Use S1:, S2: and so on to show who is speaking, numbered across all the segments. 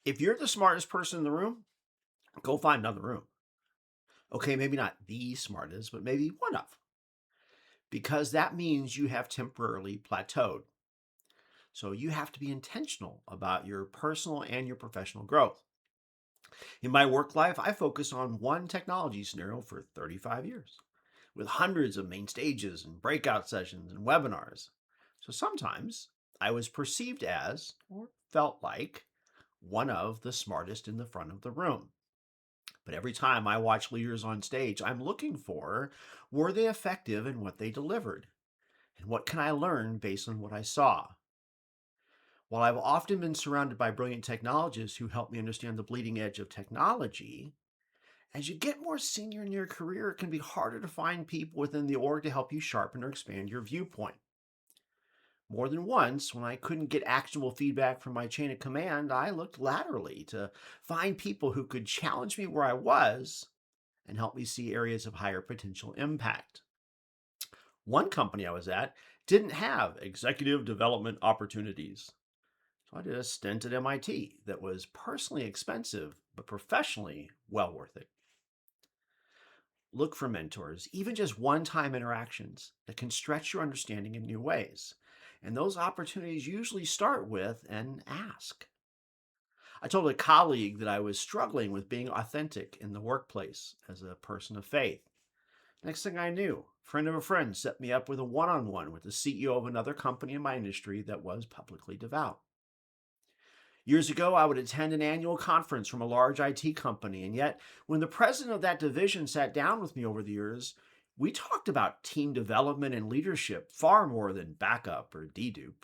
S1: If you're the smartest person in the room, go find another room. Okay, maybe not the smartest, but maybe one of, because that means you have temporarily plateaued. So you have to be intentional about your personal and your professional growth. In my work life, I focus on one technology scenario for 35 years, with hundreds of main stages and breakout sessions and webinars. So sometimes I was perceived as, or felt like, one of the smartest in the front of the room. But every time I watch leaders on stage, I'm looking for, were they effective in what they delivered? And what can I learn based on what I saw? While I've often been surrounded by brilliant technologists who help me understand the bleeding edge of technology, as you get more senior in your career, it can be harder to find people within the org to help you sharpen or expand your viewpoint. More than once, when I couldn't get actionable feedback from my chain of command, I looked laterally to find people who could challenge me where I was and help me see areas of higher potential impact. One company I was at didn't have executive development opportunities. So I did a stint at MIT that was personally expensive, but professionally well worth it. Look for mentors, even just one time interactions that can stretch your understanding in new ways. And those opportunities usually start with an ask. I told a colleague that I was struggling with being authentic in the workplace as a person of faith. Next thing I knew, a friend of a friend set me up with a one on one with the CEO of another company in my industry that was publicly devout. Years ago, I would attend an annual conference from a large IT company, and yet, when the president of that division sat down with me over the years, we talked about team development and leadership far more than backup or dedupe.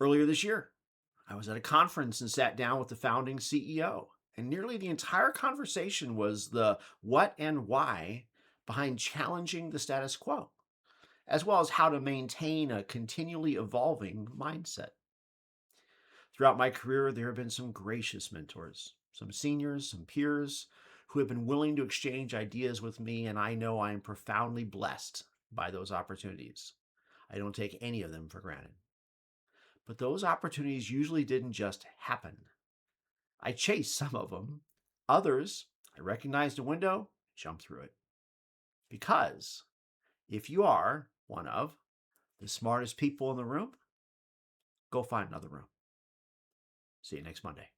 S1: Earlier this year, I was at a conference and sat down with the founding CEO, and nearly the entire conversation was the what and why behind challenging the status quo, as well as how to maintain a continually evolving mindset. Throughout my career, there have been some gracious mentors, some seniors, some peers who have been willing to exchange ideas with me, and I know I am profoundly blessed by those opportunities. I don't take any of them for granted. But those opportunities usually didn't just happen. I chased some of them. Others, I recognized a window, jumped through it. Because if you are one of the smartest people in the room, go find another room. See you next Monday.